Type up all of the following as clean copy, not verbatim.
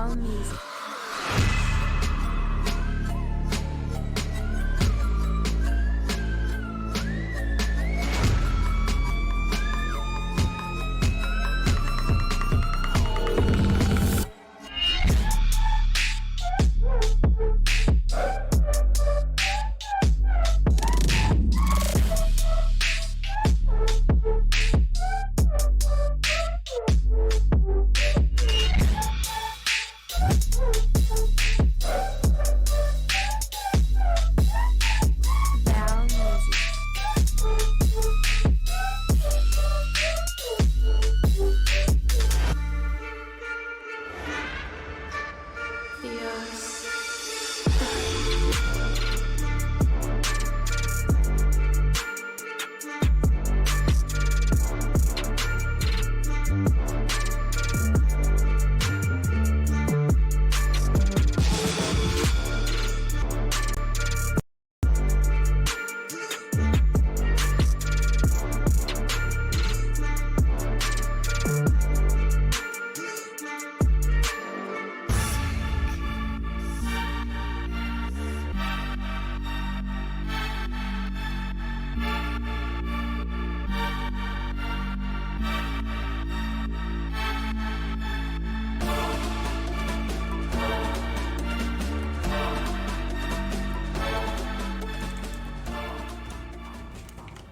Down music. Down music. Dios.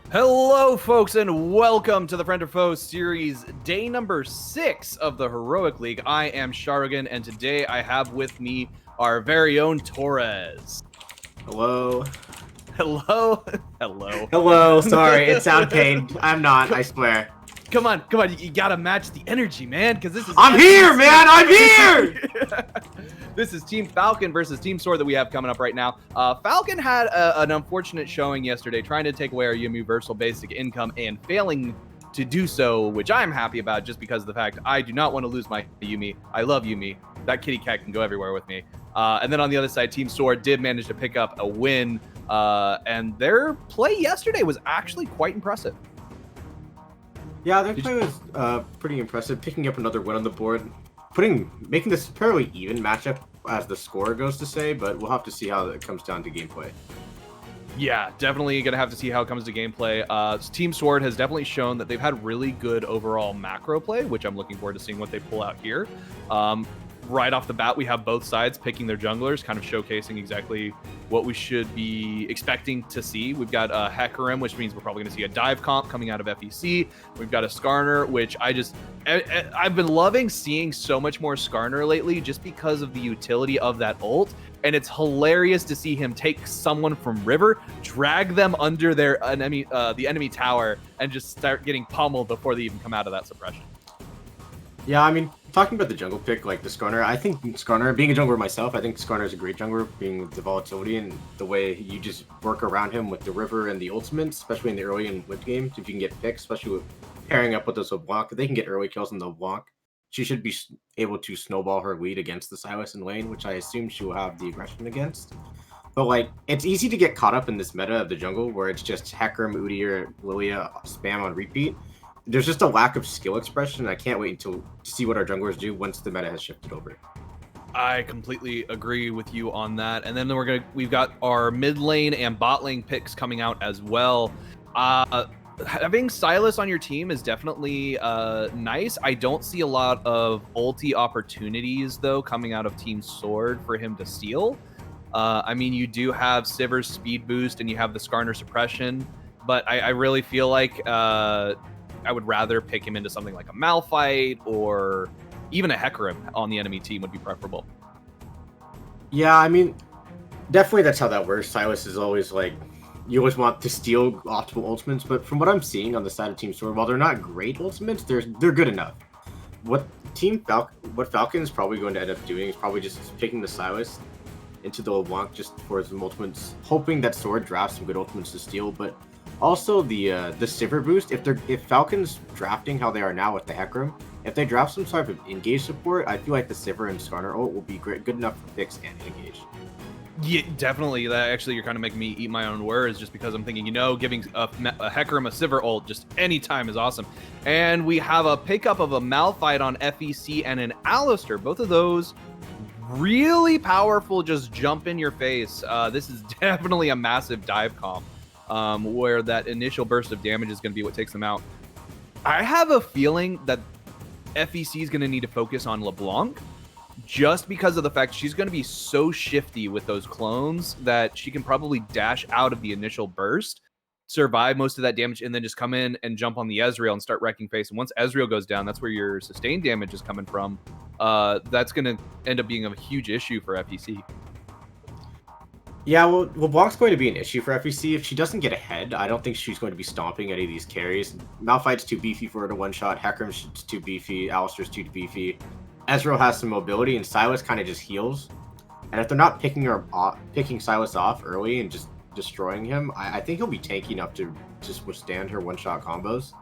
Hello, folks, and welcome to the Friend or Foe series, day number 6 of the Heroic League. I am Sharugan, and today I have with me our very own Torres. Hello. Hello. Hello. Hello. Sorry, it sound pained. I'm not, I swear. Come on. You gotta match the energy, man, because this is... I'm here, man! I'm here! This is Team Falcon versus Team Sword that we have coming up right now. Falcon had an unfortunate showing yesterday, trying to take away our Universal Basic Income and failing to do so, which I'm happy about just because of the fact I do not want to lose my Yumi. I love Yumi. That kitty cat can go everywhere with me. And then on the other side, Team Sword did manage to pick up a win, and their play yesterday was actually quite impressive. Yeah, their play was pretty impressive, picking up another win on the board, making this a fairly even matchup as the score goes to say, but we'll have to see how it comes down to gameplay. Yeah, definitely going to have to see how it comes to gameplay. Team Sword has definitely shown that they've had really good overall macro play, which I'm looking forward to seeing what they pull out here. Right off the bat, we have both sides picking their junglers, kind of showcasing exactly what we should be expecting to see. We've got a Hecarim, which means we're probably going to see a dive comp coming out of FEC. We've got a Skarner, which I've been loving seeing so much more Skarner lately just because of the utility of that ult. And it's hilarious to see him take someone from River, drag them under the enemy tower, and just start getting pummeled before they even come out of that suppression. Yeah, I mean, talking about the jungle pick, like the Skarner, I think Skarner, being a jungler myself, I think Skarner is a great jungler, being with the volatility and the way you just work around him with the River and the ultimates, especially in the early and mid game, if you can get picks, especially with pairing up with this LeBlanc. If they can get early kills on the LeBlanc, she should be able to snowball her lead against the Sylas in lane, which I assume she will have the aggression against. But, like, it's easy to get caught up in this meta of the jungle, where it's just Hecarim, Udyr, Lilia spam on repeat. There's just a lack of skill expression, and I can't wait to see what our junglers do once the meta has shifted over. I completely agree with you on that. And then we've got our mid lane and bot lane picks coming out as well. Having Sylas on your team is definitely nice. I don't see a lot of ulti opportunities though coming out of Team Sword for him to steal. I mean, you do have Sivir's speed boost and you have the Skarner suppression, but I really feel like I would rather pick him into something like a Malphite or even a Hecarim on the enemy team would be preferable. Yeah, I mean, definitely that's how that works. Sylas is always like, you always want to steal optimal ultimates, but from what I'm seeing on the side of Team Sword, while they're not great ultimates, they're good enough. What Falcon is probably going to end up doing is probably just picking the Sylas into the LeBlanc just for his ultimates, hoping that Sword drafts some good ultimates to steal, but also the Sivir boost, if Falcon's drafting how they are now with the Hecarim, if they draft some sort of engage support, I feel like the Sivir and Skarner ult will be good enough for picks and engage. Yeah, definitely. That actually, you're kind of making me eat my own words, just because I'm thinking, giving a Hecarim a Sivir ult just any time is awesome. And we have a pickup of a Malphite on FEC and an Alistair. Both of those really powerful, just jump in your face. This is definitely a massive dive comp, where that initial burst of damage is going to be what takes them out. I have a feeling that FEC is going to need to focus on LeBlanc, just because of the fact she's going to be so shifty with those clones that she can probably dash out of the initial burst, survive most of that damage, and then just come in and jump on the Ezreal and start wrecking face. And once Ezreal goes down, that's where your sustained damage is coming from. That's going to end up being a huge issue for FEC. Yeah, well, LeBlanc's going to be an issue for FEC. If she doesn't get ahead, I don't think she's going to be stomping any of these carries. Malphite's too beefy for her to one-shot. Hecarim's too beefy. Alistair's too beefy. Ezreal has some mobility, and Silas kind of just heals. And if they're not picking Silas off early and just destroying him, I think he'll be tanky enough to just withstand her one-shot combos.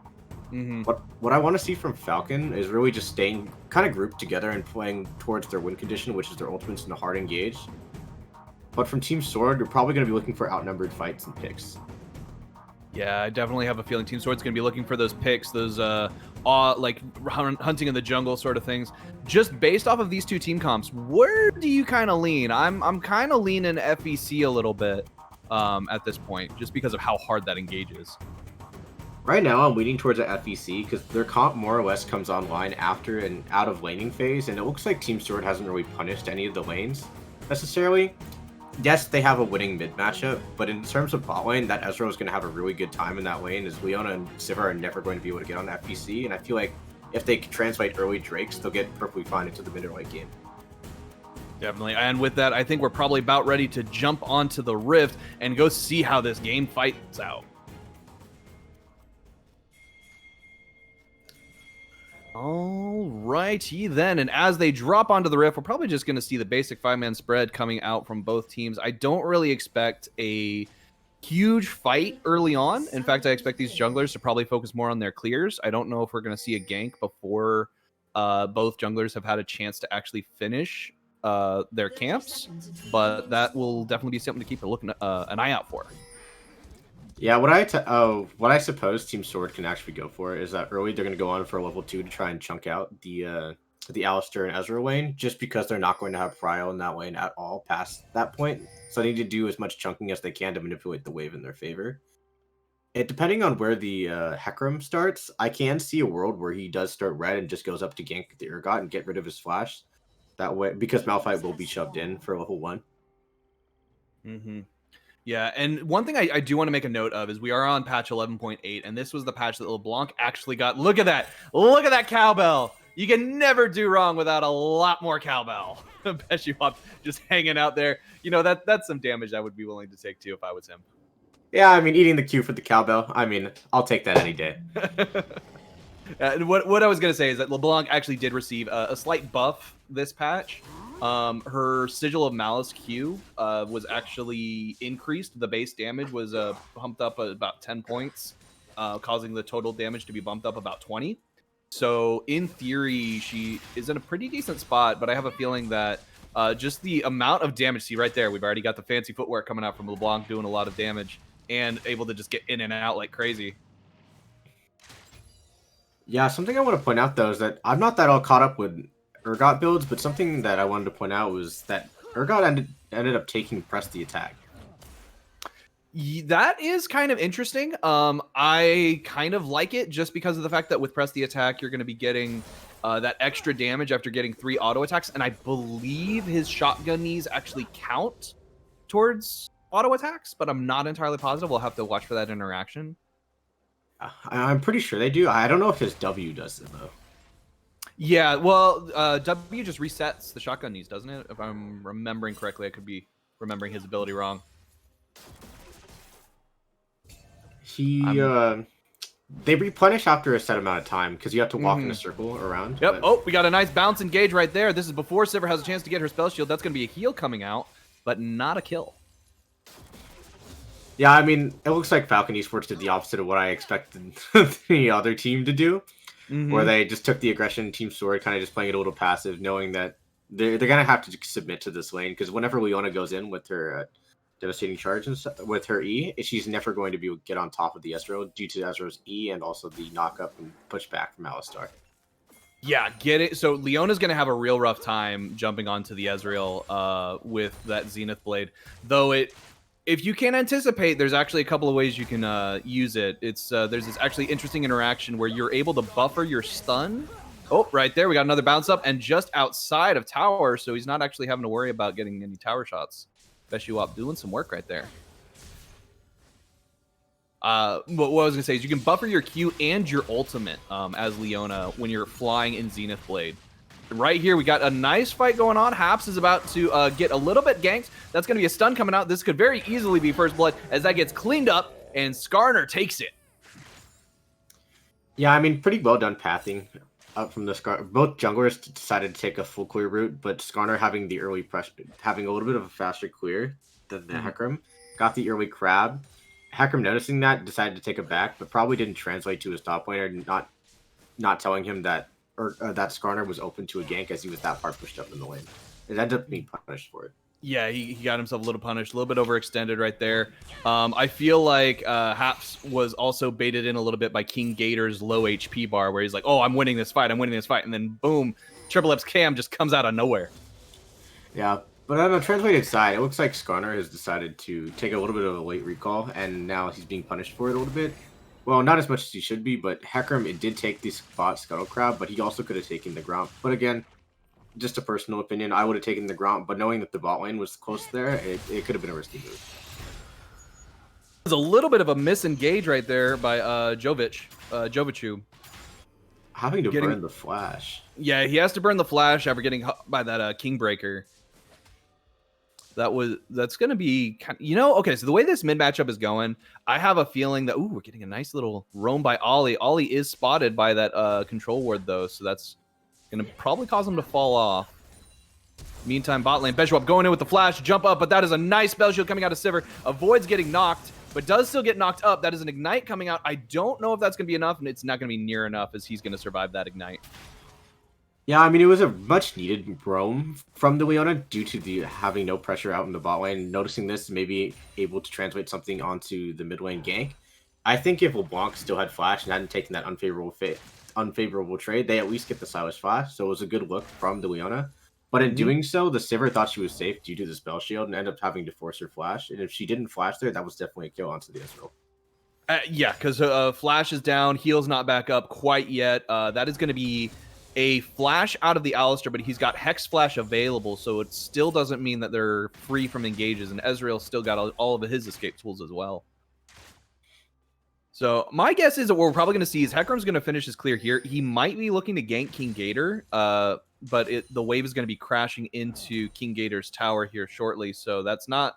Mm-hmm. What I want to see from Falcon is really just staying kind of grouped together and playing towards their win condition, which is their ultimates in a hard engage. But from Team Sword, you're probably going to be looking for outnumbered fights and picks. Yeah, I definitely have a feeling Team Sword's going to be looking for those picks, those like hunting in the jungle sort of things. Just based off of these two team comps, where do you kind of lean? I'm kind of leaning FEC a little bit at this point, just because of how hard that engages. Right now, I'm leaning towards the FEC because their comp more or less comes online after an out of laning phase, and it looks like Team Sword hasn't really punished any of the lanes necessarily. Yes, they have a winning mid matchup, but in terms of bot lane, that Ezreal is going to have a really good time in that lane, as Leona and Sivir are never going to be able to get on FEC, and I feel like if they can translate early Drakes, they'll get perfectly fine into the mid or late game. Definitely. And with that, I think we're probably about ready to jump onto the Rift and go see how this game fights out. Alrighty then, and as they drop onto the Rift, we're probably just going to see the basic 5-man spread coming out from both teams. I don't really expect a huge fight early on. In fact, I expect these junglers to probably focus more on their clears. I don't know if we're going to see a gank before both junglers have had a chance to actually finish their camps, but that will definitely be something to keep an eye out for. Yeah, what I suppose Team Sword can actually go for is that early they're going to go on for a level 2 to try and chunk out the Alistair and Ezreal lane, just because they're not going to have prio in that lane at all past that point. So they need to do as much chunking as they can to manipulate the wave in their favor. Depending on where the Hecarim starts, I can see a world where he does start red and just goes up to gank the Urgot and get rid of his flash. That way, because Malphite will be shoved in for level 1. Mm-hmm. Yeah, and one thing I do want to make a note of is we are on patch 11.8, and this was the patch that LeBlanc actually got. Look at that. Look at that cowbell. You can never do wrong without a lot more cowbell. Beshewap just hanging out there. You know, that's some damage I would be willing to take, too, if I was him. Yeah, I mean, eating the Q for the cowbell, I mean, I'll take that any day. What I was going to say is that LeBlanc actually did receive a slight buff this patch. Her Sigil of Malice Q was actually increased. The base damage was pumped up about 10 points, causing the total damage to be bumped up about 20. So in theory, she is in a pretty decent spot, but I have a feeling that just the amount of damage, see right there, we've already got the fancy footwork coming out from LeBlanc doing a lot of damage and able to just get in and out like crazy. Yeah, something I want to point out, though, is that I'm not that all caught up with Urgot builds, but something that I wanted to point out was that Urgot ended up taking Press the Attack. That is kind of interesting. I kind of like it just because of the fact that with Press the Attack, you're going to be getting that extra damage after getting 3 auto attacks, and I believe his shotgun knees actually count towards auto attacks, but I'm not entirely positive. We'll have to watch for that interaction. I'm pretty sure they do. I don't know if his W does it, though. Yeah, well, W just resets the shotgun knees, doesn't it? If I'm remembering correctly, I could be remembering his ability wrong. They replenish after a set amount of time because you have to walk in a circle around. Yep. But... Oh, we got a nice bounce engage right there. This is before Sivir has a chance to get her spell shield. That's going to be a heal coming out, but not a kill. Yeah, I mean, it looks like Falcon Esports did the opposite of what I expected the other team to do, where they just took the aggression, Team Sword, kind of just playing it a little passive, knowing that they're gonna have to submit to this lane because whenever Leona goes in with her devastating charge and stuff, with her E, she's never going to be able to get on top of the Ezreal due to Ezreal's E and also the knock up and push back from Alistar. Yeah, get it. So Leona's going to have a real rough time jumping onto the Ezreal with that Zenith Blade. Though if you can anticipate, there's actually a couple of ways you can use it. It's there's this actually interesting interaction where you're able to buffer your stun. Oh, right there. We got another bounce up and just outside of tower. So he's not actually having to worry about getting any tower shots. FFS3 doing some work right there. What I was going to say is you can buffer your Q and your ultimate as Leona when you're flying in Zenith Blade. Right here, we got a nice fight going on. Haps is about to get a little bit ganked. That's going to be a stun coming out. This could very easily be first blood as that gets cleaned up and Skarner takes it. Yeah, I mean, pretty well done pathing up from the Skarner. Both junglers decided to take a full clear route, but Skarner having the early pressure, having a little bit of a faster clear than the Hecarim, got the early crab. Hecarim noticing that decided to take it back, but probably didn't translate to his top laner, not telling him that that Skarner was open to a gank as he was that far pushed up in the lane. It ended up being punished for it. Yeah, he got himself a little punished, a little bit overextended right there. I feel like Haps was also baited in a little bit by King Gator's low HP bar, where he's like, oh, I'm winning this fight, and then boom, Triple F's cam just comes out of nowhere. Yeah, but on the translated side, it looks like Skarner has decided to take a little bit of a late recall, and now he's being punished for it a little bit. Well, not as much as he should be, but Hecarim, it did take the spot Scuttle Crab, but he also could have taken the Gromp. But again, just a personal opinion, I would have taken the Gromp, but knowing that the bot lane was close there, it could have been a risky move. There's a little bit of a misengage right there by Jovichu. Having to burn the flash. Yeah, he has to burn the flash after getting hit by that Kingbreaker. That's going to be, okay, so the way this mid matchup is going, I have a feeling that, we're getting a nice little roam by Ollie. Ollie is spotted by that control ward, though, so that's going to probably cause him to fall off. Meantime, bot lane, FFS3 going in with the flash, jump up, but that is a nice spell shield coming out of Sivir. Avoids getting knocked, but does still get knocked up. That is an ignite coming out. I don't know if that's going to be enough, and it's not going to be near enough as he's going to survive that ignite. Yeah, I mean, it was a much-needed roam from the Leona due to the having no pressure out in the bot lane. Noticing this, maybe able to translate something onto the mid lane gank. I think if LeBlanc still had flash and hadn't taken that unfavorable trade, they at least get the Silas flash. So it was a good look from the Leona. But in doing so, the Sivir thought she was safe due to the spell shield and ended up having to force her flash. And if she didn't flash there, that was definitely a kill onto the Ezreal. Yeah, because flash is down, heal's not back up quite yet. That is going to be a flash out of the Alistar, but he's got Hex Flash available, so it still doesn't mean that they're free from engages, and Ezreal still got all of his escape tools as well. So my guess is that what we're probably going to see is Hecarim's going to finish his clear here. He might be looking to gank King Gator, but the wave is going to be crashing into King Gator's tower here shortly, so that's not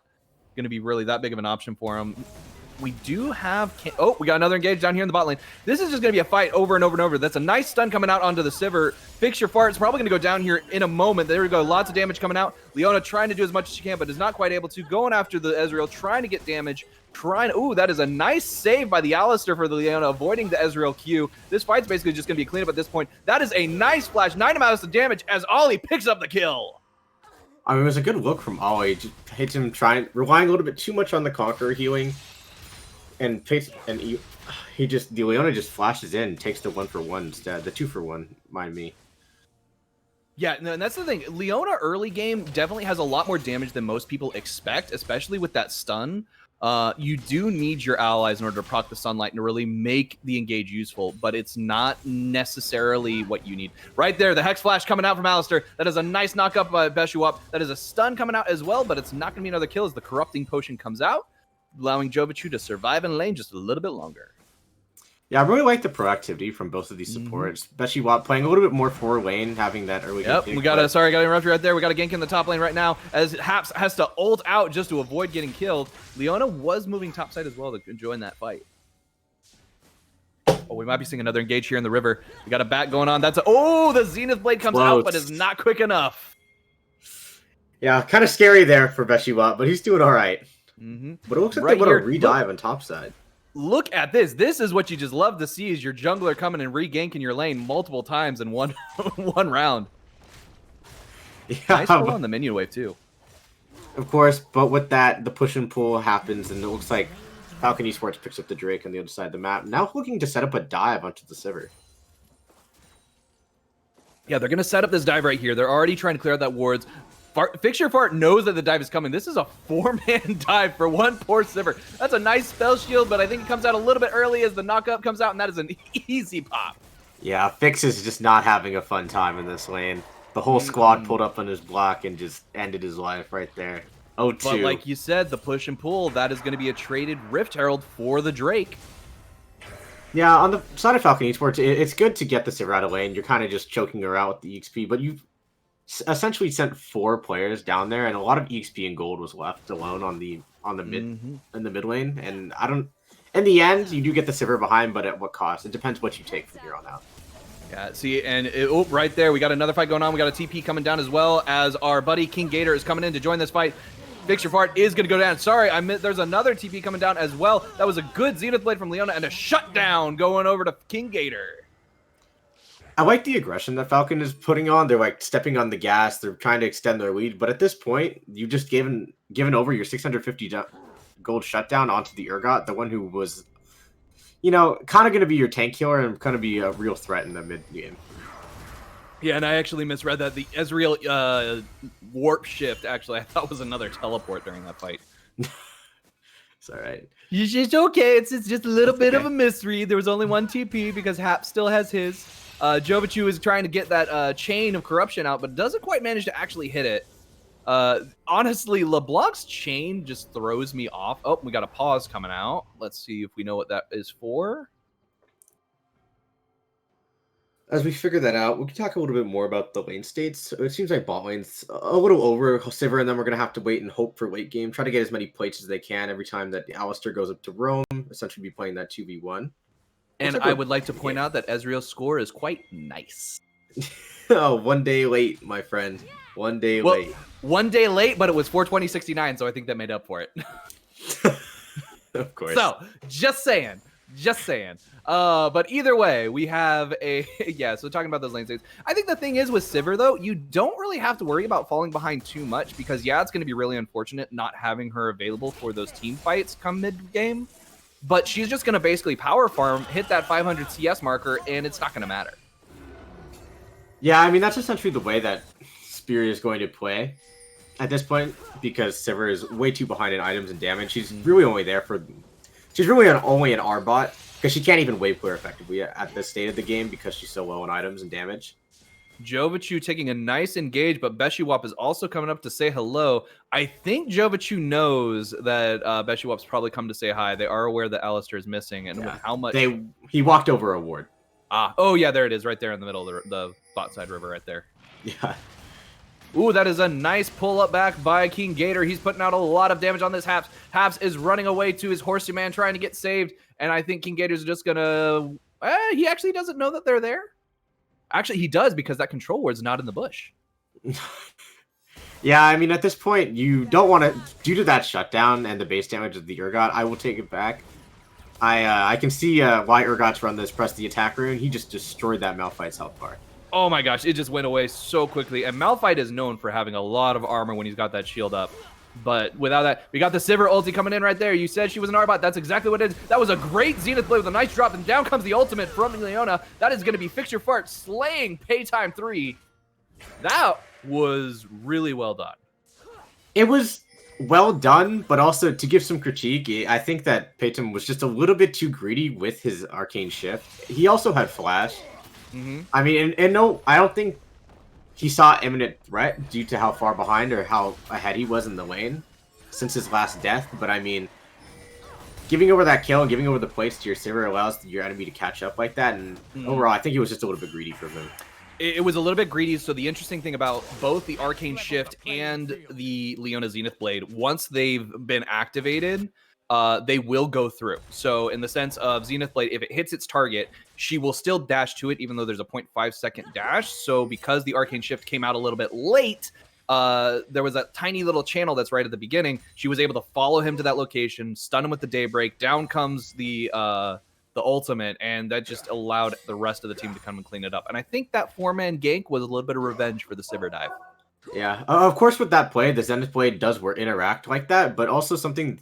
going to be really that big of an option for him. We do have... we got another engage down here in the bot lane. This is just going to be a fight over and over and over. That's a nice stun coming out onto the Sivir. Fix your fart's probably going to go down here in a moment. There we go. Lots of damage coming out. Leona trying to do as much as she can, but is not quite able to. Going after the Ezreal, trying to get damage. That is a nice save by the Alistar for the Leona, avoiding the Ezreal Q. This fight's basically just going to be a cleanup at this point. That is a nice flash. 9 amounts of damage as Ollie picks up the kill. I mean, it was a good look from Ollie. Just hits him relying a little bit too much on the Conqueror healing. And the Leona just flashes in, takes the 1-for-1 instead, the 2-for-1, mind me. Yeah, and that's the thing. Leona early game definitely has a lot more damage than most people expect, especially with that stun. You do need your allies in order to proc the sunlight and to really make the engage useful, but it's not necessarily what you need. Right there, the Hex Flash coming out from Alistar. That is a nice knock up by FFS3. That is a stun coming out as well, but it's not going to be another kill as the Corrupting Potion comes out, allowing Jovichu to survive in lane just a little bit longer. Yeah, I really like the proactivity from both of these supports, especially while playing a little bit more forward lane, having that early. Yep, we got to interrupt you right there. We got a gank in the top lane right now as Haps has to ult out just to avoid getting killed. Leona was moving topside as well to join that fight. Oh, we might be seeing another engage here in the river. We got a bat going on. The Zenith Blade comes out, but is not quick enough. Yeah, kind of scary there for FFS3, but he's doing all right. But it looks like they want to redive on topside. Look at this. This is what you just love to see, is your jungler coming and re-ganking your lane multiple times in one round. Nice pull but- on the minion wave too. Of course, but with that, the push and pull happens, and it looks like Falcon Esports picks up the Drake on the other side of the map. Now looking to set up a dive onto the Sivir. Yeah, they're going to set up this dive right here. They're already trying to clear out that wards. Fixture Fart knows that the dive is coming. This is a 4-man dive for one poor Sivir. That's a nice spell shield, but I think it comes out a little bit early as the knockup comes out, and that is an easy pop. Yeah, Fix is just not having a fun time in this lane. The whole squad pulled up on his block and just ended his life right there. 0-2. But like you said, the push and pull, that is going to be a traded Rift Herald for the Drake. Yeah, on the side of Falcon Esports, it's good to get the Sivir out of lane. You're kind of just choking her out with the EXP, but you've essentially sent 4 players down there, and a lot of EXP and gold was left alone on the mid lane. And I don't. In the end, you do get the Sivir behind, but at what cost? It depends what you take from here on out. Yeah, see, and right there, we got another fight going on. We got a TP coming down as well as our buddy King Gator is coming in to join this fight. Fixture Fart is going to go down. Sorry, there's another TP coming down as well. That was a good Zenith Blade from Leona and a shutdown going over to King Gator. I like the aggression that Falcon is putting on. They're like stepping on the gas. They're trying to extend their lead. But at this point, you've just given over your 650 gold shutdown onto the Urgot, the one who was, you know, kind of going to be your tank killer and kind of be a real threat in the mid game. Yeah, and I actually misread that. The Ezreal warp shift, actually, I thought was another teleport during that fight. It's all right. It's just okay. It's just a little bit of a mystery. There was only one TP because Hap still has his. Jovichu is trying to get that chain of corruption out, but doesn't quite manage to actually hit it. Honestly, LeBlanc's chain just throws me off. Oh, we got a pause coming out. Let's see if we know what that is for. As we figure that out, we can talk a little bit more about the lane states. It seems like bot lane's a little over Sivir, and then we're going to have to wait and hope for late game. Try to get as many plates as they can every time that Alistar goes up to roam, essentially be playing that 2v1. And I would like to point out that Ezreal's score is quite nice. Oh, 1 day late, my friend. 1 day late. 1 day late, but it was 420.69, so I think that made up for it. Of course. So, just saying. But either way, we have a yeah. So talking about those lane states, I think the thing is with Sivir though, you don't really have to worry about falling behind too much because yeah, it's going to be really unfortunate not having her available for those team fights come mid game. But she's just going to basically power farm, hit that 500 CS marker, and it's not going to matter. Yeah, I mean that's essentially the way that Spear is going to play at this point because Sivir is way too behind in items and damage. She's really only there for. She's really only an R bot because she can't even wave clear effectively at this state of the game because she's so low on items and damage. Jovichu taking a nice engage, but Beshiwap is also coming up to say hello. I think Jovichu knows that Beshiwap's probably come to say hi. They are aware that Alistar is missing and with how much he walked over a ward. Oh yeah, there it is, right there in the middle of the bot side river, right there. Yeah. Ooh, that is a nice pull-up back by King Gator. He's putting out a lot of damage on this Haps. Haps is running away to his horsey man trying to get saved, and I think King Gator's just gonna... he actually doesn't know that they're there. Actually, he does because that control ward's not in the bush. Yeah, I mean, at this point, you don't want to... Due to that shutdown and the base damage of the Urgot, I will take it back. I can see why Urgot's run this, press the attack rune. He just destroyed that Malphite's health bar. Oh my gosh, it just went away so quickly. And Malphite is known for having a lot of armor when he's got that shield up. But without that, we got the Sivir ulti coming in right there. You said she was an Arbot. That's exactly what it is. That was a great Zenith Blade with a nice drop. And down comes the ultimate from Leona. That is going to be Fixture Fart slaying Paytime 3. That was really well done. It was well done, but also to give some critique, I think that Paytime was just a little bit too greedy with his Arcane Shift. He also had Flash. I mean, and no, I don't think he saw imminent threat due to how far behind or how ahead he was in the lane since his last death. But I mean, giving over that kill and giving over the plates to your Sivir allows your enemy to catch up like that. And overall, I think it was just a little bit greedy from him. It was a little bit greedy. So the interesting thing about both the Arcane Shift and the Leona Zenith Blade, once they've been activated, they will go through. So in the sense of Zenith Blade, if it hits its target, she will still dash to it, even though there's a 0.5 second dash. So because the Arcane Shift came out a little bit late, there was a tiny little channel that's right at the beginning. She was able to follow him to that location, stun him with the Daybreak. Down comes the ultimate, and that just allowed the rest of the team to come and clean it up. And I think that 4-man gank was a little bit of revenge for the Sivir dive. Yeah, of course with that play, the Zenith Blade does interact like that, but also something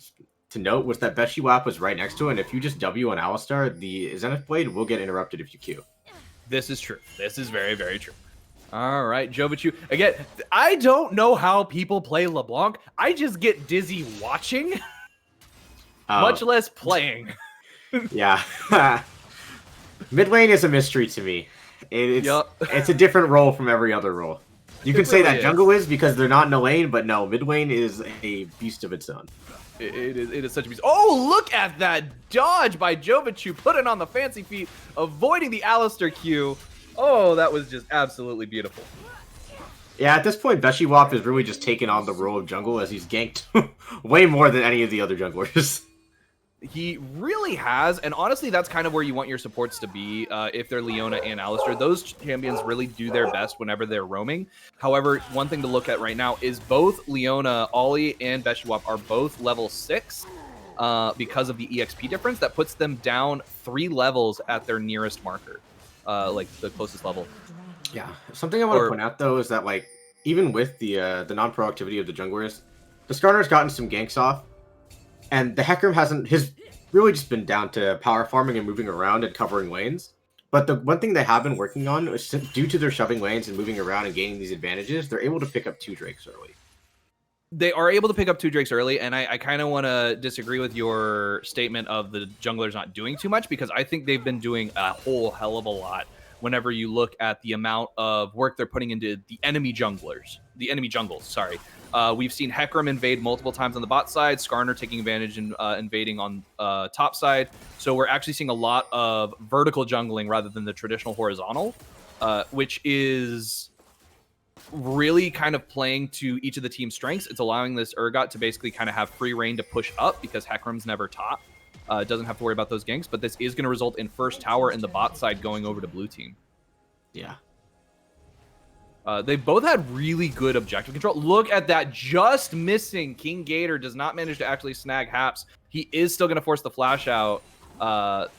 to note was that Beshi Wap was right next to it, and if you just W on Alistar, the Zenith Blade will get interrupted if you Q. This is true. This is very, very true. All right, Jovichu. Again, I don't know how people play LeBlanc. I just get dizzy watching, much less playing. Yeah. Mid lane is a mystery to me. It's a different role from every other role. You can say that jungle is because they're not in a lane, but no, mid lane is a beast of its own. It is such a beast. Oh, look at that dodge by Jovichu, putting on the fancy feet, avoiding the Alistar Q. Oh, that was just absolutely beautiful. Yeah, at this point, Beshi Wap is really just taking on the role of jungle as he's ganked way more than any of the other junglers. He really has, and honestly, that's kind of where you want your supports to be if they're Leona and Alistar. Those champions really do their best whenever they're roaming. However, one thing to look at right now is both Leona, Ollie, and Beshi Wap are both level 6 because of the EXP difference. That puts them down 3 levels at their nearest marker, like the closest level. Yeah, something I want to point out, though, is that like even with the non-proactivity of the junglers, the Skarner's gotten some ganks off. And the Hecarim has really just been down to power farming and moving around and covering lanes. But the one thing they have been working on is due to their shoving lanes and moving around and gaining these advantages, they're able to pick up 2 Drakes early. They are able to pick up 2 Drakes early, and I kind of want to disagree with your statement of the junglers not doing too much, because I think they've been doing a whole hell of a lot whenever you look at the amount of work they're putting into the enemy jungles, sorry. We've seen Hecarim invade multiple times on the bot side, Skarner taking advantage and invading on top side. So we're actually seeing a lot of vertical jungling rather than the traditional horizontal, which is really kind of playing to each of the team's strengths. It's allowing this Urgot to basically kind of have free reign to push up because Hecarim's never top. Doesn't have to worry about those ganks, but this is going to result in first tower in the bot side going over to blue team. Yeah. They both had really good objective control. Look at that, just missing. King Gator does not manage to actually snag Haps. He is still going to force the flash out.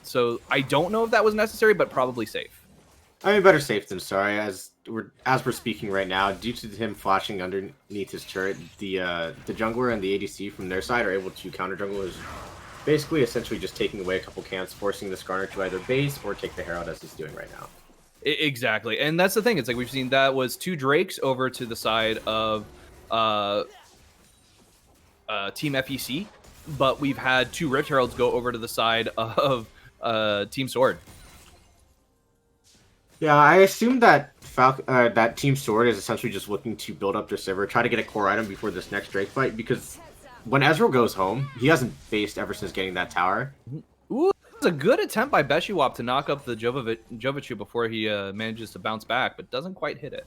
So I don't know if that was necessary, but probably safe. I mean, better safe than sorry. As we're speaking right now, due to him flashing underneath his turret, the jungler and the ADC from their side are able to counter jungle his. Basically, essentially just taking away a couple camps, forcing the Skarner to either base or take the Herald as he's doing right now. Exactly, and that's the thing. It's like we've seen that was 2 Drakes over to the side of Team FEC, but we've had 2 Rift Heralds go over to the side of Team Sword. Yeah, I assume that that Team Sword is essentially just looking to build up their server, try to get a core item before this next Drake fight, because when Ezreal goes home, he hasn't faced ever since getting that tower. Ooh, it's a good attempt by Beshi Wap to knock up the Jovichu before he manages to bounce back, but doesn't quite hit it.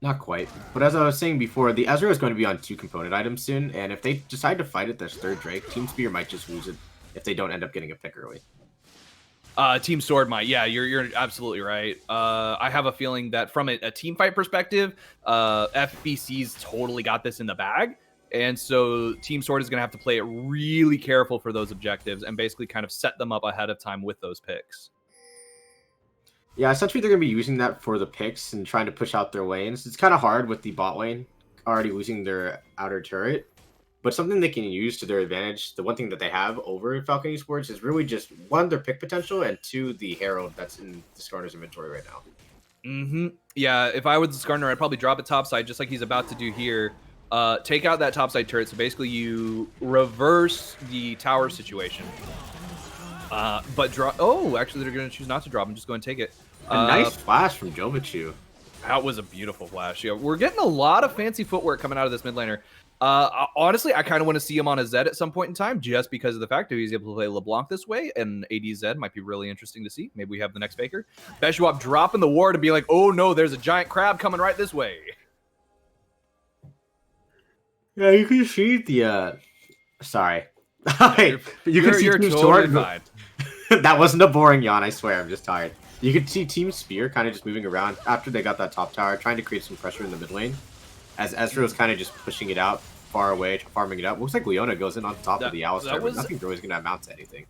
Not quite. But as I was saying before, the Ezreal is going to be on 2 component items soon, and if they decide to fight it, this 3rd Drake, Team Spear might just lose it if they don't end up getting a pick early. Team Sword might. Yeah, you're absolutely right. I have a feeling that from a team fight perspective, FBC's totally got this in the bag. And so Team Sword is going to have to play it really careful for those objectives and basically kind of set them up ahead of time with those picks. Yeah, essentially they're going to be using that for the picks and trying to push out their lanes. It's kind of hard with the bot lane already losing their outer turret, but something they can use to their advantage, the one thing that they have over Falcon Esports is really just, 1, their pick potential, and 2, the Herald that's in the Skarner's inventory right now. Yeah, if I was the Skarner, I'd probably drop it topside just like he's about to do here. Take out that topside turret, so basically you reverse the tower situation. But drop. Oh, actually, they're going to choose not to drop. I'm just going to take it. A nice flash from Jovichu. That was a beautiful flash. Yeah, we're getting a lot of fancy footwork coming out of this mid laner. Honestly, I kind of want to see him on a Zed at some point in time, just because of the fact that he's able to play LeBlanc this way, and AD Zed might be really interesting to see. Maybe we have the next Faker. Beshi Wap dropping the ward to be like, oh no, there's a giant crab coming right this way. Yeah, you can see the sorry. You can see Team totally Sword. Fine. That wasn't a boring yawn, I swear, I'm just tired. You could see Team Spear kind of just moving around after they got that top tower, trying to create some pressure in the mid lane. As Ezreal's kind of just pushing it out far away, farming it up. Looks like Leona goes in on top of the Alistar, but nothing really is going to amount to anything.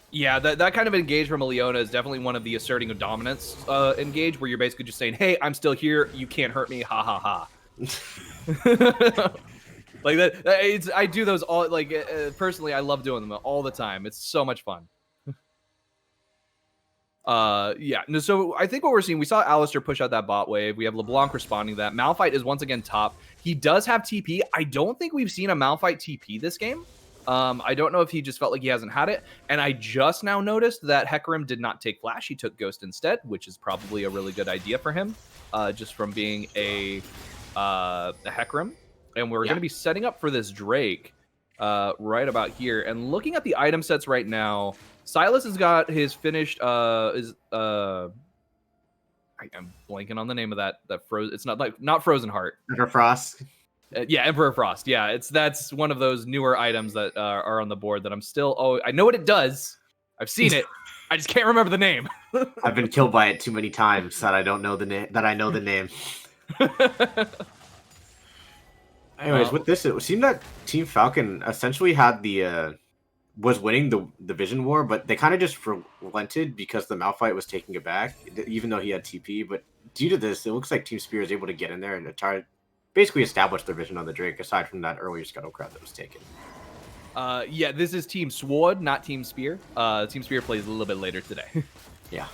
Yeah, that kind of engage from a Leona is definitely one of the asserting of dominance engage, where you're basically just saying, hey, I'm still here, you can't hurt me, ha ha ha. Like that, I do those all, like, personally, I love doing them all the time. It's so much fun. Yeah, no, so I think what we're seeing, we saw Alistair push out that bot wave. We have LeBlanc responding to that. Malphite is once again top. He does have TP. I don't think we've seen a Malphite TP this game. I don't know if he just felt like he hasn't had it. And I just now noticed that Hecarim did not take Flash. He took Ghost instead, which is probably a really good idea for him, just from being a Hecarim. And we're going to be setting up for this Drake right about here. And looking at the item sets right now, Silas has got his finished I'm blanking on the name of that frozen. It's not Frozen Heart. Emperor Frost. Yeah, Emperor Frost. Yeah, that's one of those newer items that are on the board that I'm still. Oh, I know what it does. I've seen it. I just can't remember the name. I've been killed by it too many times that I don't know the name. That I know the name. Anyways, with this, it seemed that Team Falcon essentially had was winning the Vision War, but they kind of just relented because the Malphite was taking it back, even though he had TP. But due to this, it looks like Team Spear is able to get in there and try to basically establish their vision on the Drake, aside from that earlier Scuttlecraft that was taken. Yeah, this is Team Sword, not Team Spear. Team Spear plays a little bit later today. Yeah.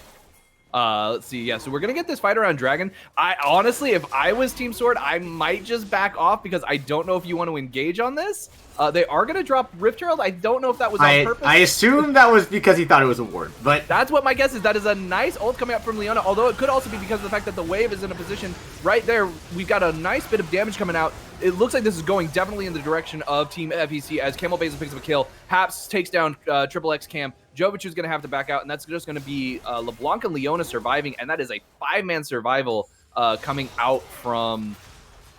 Let's see. Yeah, so we're going to get this fight around Dragon. I honestly, if I was Team Sword, I might just back off because I don't know if you want to engage on this. They are going to drop Rift Herald. I don't know if that was on purpose. I assume that was because he thought it was a ward, but that's what my guess is. That is a nice ult coming out from Leona, although it could also be because of the fact that the wave is in a position right there. We've got a nice bit of damage coming out. It looks like this is going definitely in the direction of Team FEC as Camel Basin picks up a kill. Haps takes down Triple X Cam. Jovic is going to have to back out, and that's just going to be LeBlanc and Leona surviving, and that is a 5-man survival coming out from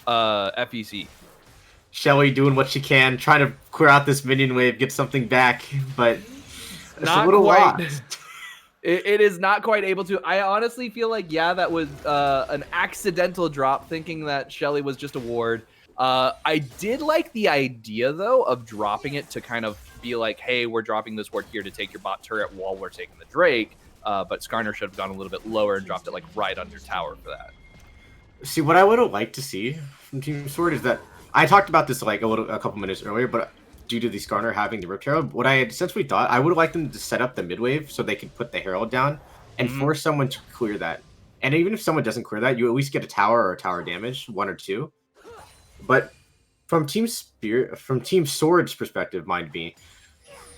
FEC. Shelly doing what she can, trying to clear out this minion wave, get something back, but it's not a little quite. lost. It is not quite able to. I honestly feel like, yeah, that was an accidental drop, thinking that Shelly was just a ward. I did like the idea, though, of dropping it to kind of be like, hey, we're dropping this ward here to take your bot turret while we're taking the Drake. But Skarner should have gone a little bit lower and dropped it like right under tower for that. See, what I would have liked to see from Team Sword is that I talked about this like a couple minutes earlier, but due to the Skarner having the Rift Herald, what I had essentially thought, I would have liked them to set up the mid wave so they could put the Herald down and force someone to clear that. And even if someone doesn't clear that, you at least get a tower or tower damage, 1 or 2. But from Team Sword's perspective, mind me,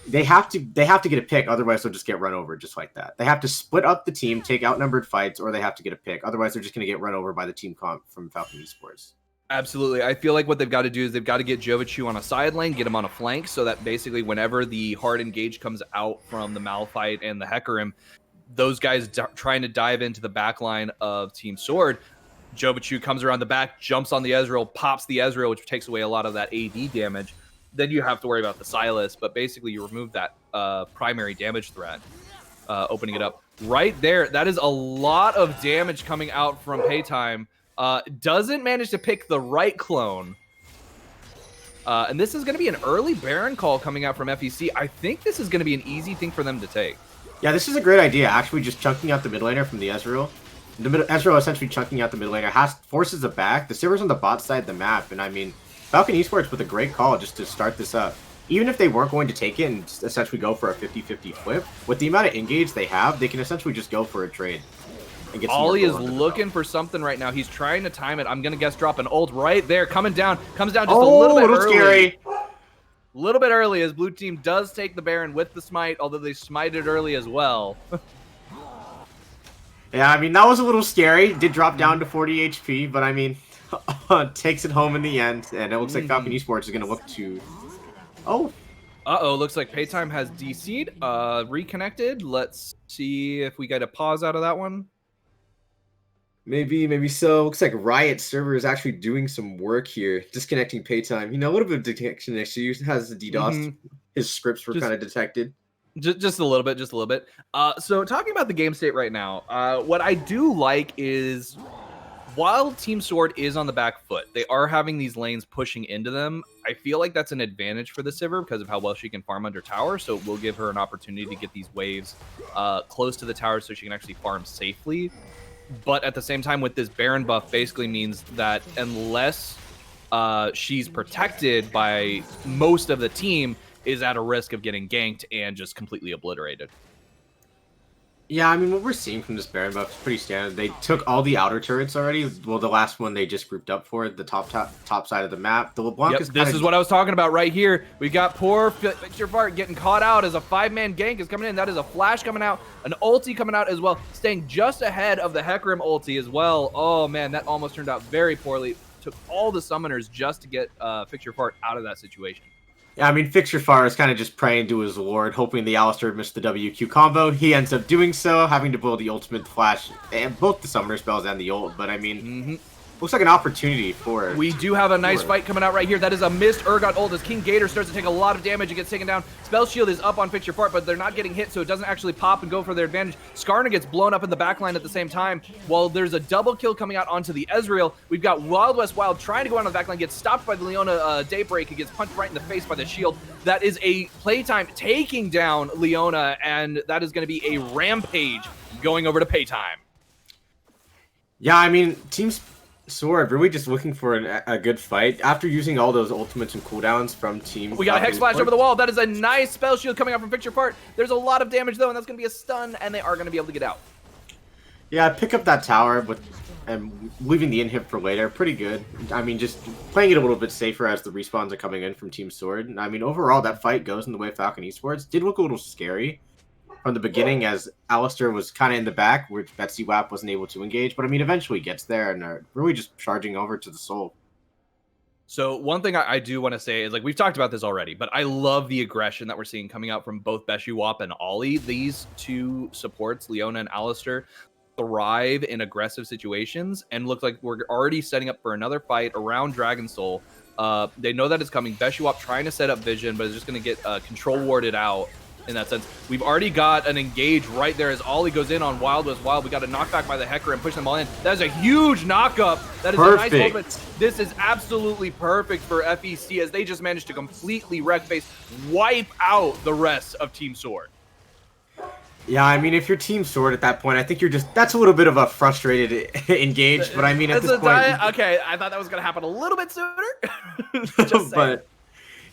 they have to get a pick, otherwise they'll just get run over just like that. They have to split up the team, take outnumbered fights, or they have to get a pick. Otherwise, they're just going to get run over by the team comp from Falcon Esports. Absolutely. I feel like what they've got to do is they've got to get Jovichu on a side lane, get him on a flank, so that basically whenever the hard engage comes out from the Malphite and the Hecarim, those guys trying to dive into the back line of Team Sword, Jovichu comes around the back, jumps on the Ezreal, pops the Ezreal, which takes away a lot of that AD damage. Then you have to worry about the Silas, but basically you remove that primary damage threat, opening it up. Right there, that is a lot of damage coming out from Paytime. Doesn't manage to pick the right clone. And this is going to be an early Baron call coming out from FEC. I think this is going to be an easy thing for them to take. Yeah, this is a great idea, actually, just chunking out the mid laner from the Ezreal. Ezreal essentially chunking out the mid laner, forces it back. The Silver's on the bot side of the map, and I mean, Falcon Esports with a great call just to start this up. Even if they weren't going to take it and essentially go for a 50-50 flip, with the amount of engage they have, they can essentially just go for a trade. Ollie is looking for something right now. He's trying to time it. I'm going to guess drop an ult right there. Comes down just a little bit early. Scary. A little bit early as blue team does take the Baron with the smite, although they smited early as well. Yeah, I mean, that was a little scary. Did drop down to 40 HP, but I mean, takes it home in the end. And it looks like Falcon Esports is going to look to... Oh. Uh-oh, looks like Paytime has DC'd. Reconnected. Let's see if we get a pause out of that one. Maybe so. Looks like Riot server is actually doing some work here, disconnecting Paytime. You know, a little bit of detection issues. Has the DDoS. His scripts were kind of detected. Just a little bit, So talking about the game state right now, what I do like is while Team Sword is on the back foot, they are having these lanes pushing into them. I feel like that's an advantage for the Sivir because of how well she can farm under tower. So it will give her an opportunity to get these waves close to the tower so she can actually farm safely. But at the same time, with this Baron buff, basically means that unless she's protected by most of the team, is at a risk of getting ganked and just completely obliterated. Yeah, I mean, what we're seeing from this Baron buff is pretty standard. They took all the outer turrets already. Well, the last one they just grouped up for the top side of the map. The LeBlanc is this is what I was talking about right here. We got poor Fixture Fart getting caught out as a 5-man gank is coming in. That is a flash coming out, an ulti coming out as well, staying just ahead of the Hecarim ulti as well. Oh man, that almost turned out very poorly. Took all the summoners just to get Fixture Fart out of that situation. Yeah, I mean, Fixture Far is kind of just praying to his lord, hoping the Alistar missed the WQ combo. He ends up doing so, having to build the ultimate flash, and both the summoner spells and the ult. But I mean, looks like an opportunity for... We do have a nice fight coming out right here. That is a missed Urgot ult as King Gator starts to take a lot of damage and gets taken down. Spell Shield is up on Fixture Fart, but they're not getting hit, so it doesn't actually pop and go for their advantage. Skarner gets blown up in the backline at the same time. While there's a double kill coming out onto the Ezreal, we've got Wild West Wild trying to go out on the backline, gets stopped by the Leona Daybreak, and gets punched right in the face by the shield. That is a playtime taking down Leona, and that is going to be a rampage going over to paytime. Yeah, I mean, Teams Sword really just looking for a good fight. After using all those ultimates and cooldowns from Team... We got a Hex Flash over the wall. That is a nice spell shield coming out from Fixture Fart. There's a lot of damage, though, and that's going to be a stun, and they are going to be able to get out. Yeah, pick up that tower and leaving the inhib for later. Pretty good. I mean, just playing it a little bit safer as the respawns are coming in from Team Sword. I mean, overall, that fight goes in the way of Falcon Esports. Did look a little scary from the beginning as Alistar was kind of in the back where Betsy WAP wasn't able to engage. But I mean, eventually gets there and are really just charging over to the soul. So one thing I do want to say is, like, we've talked about this already, but I love the aggression that we're seeing coming out from both Beshu WAP and Ollie. These two supports, Leona and Alistar, thrive in aggressive situations and look like we're already setting up for another fight around Dragon Soul. They know that it's coming. Beshu WAP trying to set up vision, but is just going to get control warded out. In that sense, we've already got an engage right there as Ollie goes in on Wild West Wild. We got a knockback by the Hecker and push them all in. That is a huge knockup. That is perfect. A nice moment. This is absolutely perfect for FEC as they just managed to completely wreck face, wipe out the rest of Team Sword. Yeah, I mean, if you're Team Sword at that point, I think you're just... That's a little bit of a frustrated engage, but I mean, at this point... Okay, I thought that was going to happen a little bit sooner. Just but...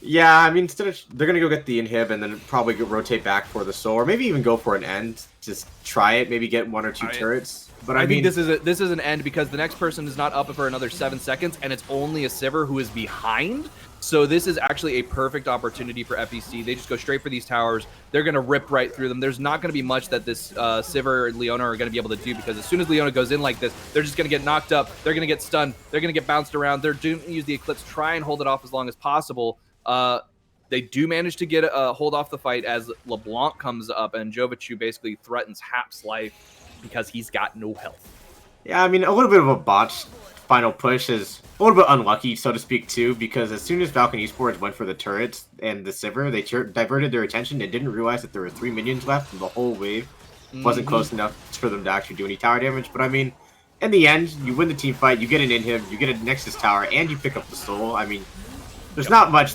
Yeah, I mean, instead of they're gonna go get the inhib and then probably rotate back for the soul, or maybe even go for an end. Just try it, maybe get 1 or 2 turrets. But I mean, think this is an end because the next person is not up for another 7 seconds, and it's only a Sivir who is behind. So this is actually a perfect opportunity for FEC. They just go straight for these towers. They're gonna rip right through them. There's not gonna be much that this Sivir and Leona are gonna be able to do because as soon as Leona goes in like this, they're just gonna get knocked up. They're gonna get stunned. They're gonna get bounced around. They're doing use the Eclipse, try and hold it off as long as possible. They do manage to get a hold off the fight as LeBlanc comes up and Jovichu basically threatens Hap's life because he's got no health. Yeah, I mean, a little bit of a botched final push is a little bit unlucky, so to speak, too, because as soon as Falcon Esports went for the turrets and the Sivir, they diverted their attention and didn't realize that there were 3 minions left and the whole wave wasn't close enough for them to actually do any tower damage. But I mean, in the end, you win the team fight, you get an inhib, you get a Nexus tower, and you pick up the soul. I mean, there's not much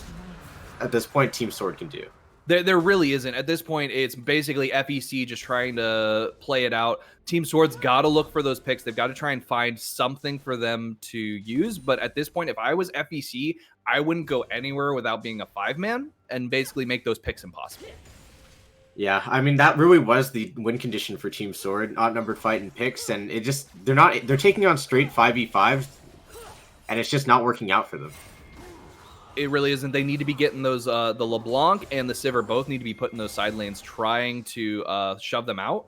at this point Team Sword can do. There really isn't. At this point, it's basically FEC just trying to play it out. Team Sword's got to look for those picks. They've got to try and find something for them to use. But at this point, if I was FEC, I wouldn't go anywhere without being a 5-man and basically make those picks impossible. Yeah, I mean, that really was the win condition for Team Sword, outnumbered fight and picks, and it just, they're taking on straight 5v5s, and it's just not working out for them. It really isn't. They need to be getting those, the LeBlanc and the Sivir both need to be put in those side lanes, trying to shove them out.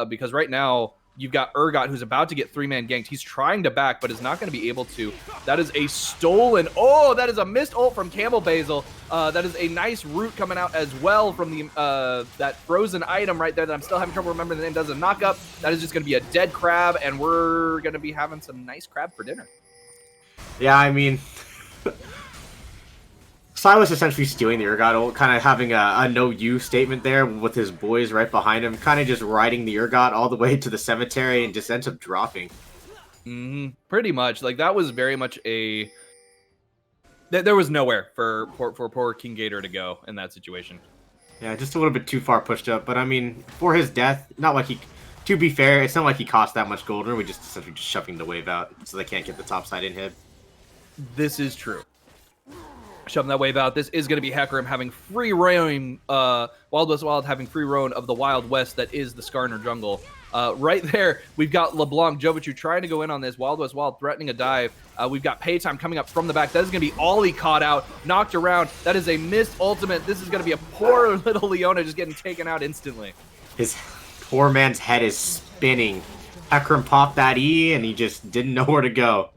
Because right now, you've got Urgot, who's about to get 3-man ganked. He's trying to back, but is not going to be able to. That is a stolen... Oh, that is a missed ult from Camel Basil. That is a nice root coming out as well from the that frozen item right there that I'm still having trouble remembering the name. Does a knockup. That is just going to be a dead crab, and we're going to be having some nice crab for dinner. Yeah, I mean... Silas essentially stealing the Urgot ult, kind of having a no-you statement there with his boys right behind him, kind of just riding the Urgot all the way to the cemetery and just ends up dropping. Pretty much. Like, that was very much a... There was nowhere for poor King Gator to go in that situation. Yeah, just a little bit too far pushed up, but I mean, for his death, not like he... to be fair, it's not like he cost that much gold, or we just essentially just shoving the wave out so they can't get the top side inhib. This is true. Shoving that wave out. This is going to be Hecarim having free reign, Wild West Wild having free reign of the Wild West that is the Skarner jungle. Right there, we've got LeBlanc, Jovichu trying to go in on this. Wild West Wild threatening a dive. We've got Paytime coming up from the back. That is going to be Ollie caught out, knocked around. That is a missed ultimate. This is going to be a poor little Leona just getting taken out instantly. His poor man's head is spinning. Hecarim popped that E, and he just didn't know where to go.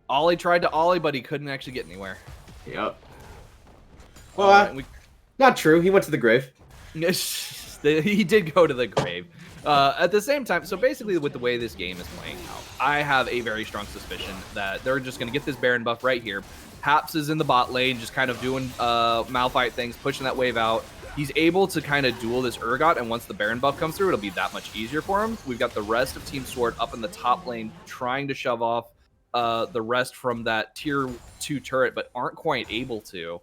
Ollie tried to Ollie, but he couldn't actually get anywhere. Yep. Well, not true. He went to the grave. He did go to the grave. At the same time, so basically with the way this game is playing out, I have a very strong suspicion that they're just going to get this Baron buff right here. Haps is in the bot lane, just kind of doing Malphite things, pushing that wave out. He's able to kind of duel this Urgot, and once the Baron buff comes through, it'll be that much easier for him. We've got the rest of Team Sword up in the top lane, trying to shove off the rest from that tier 2 turret, but aren't quite able to.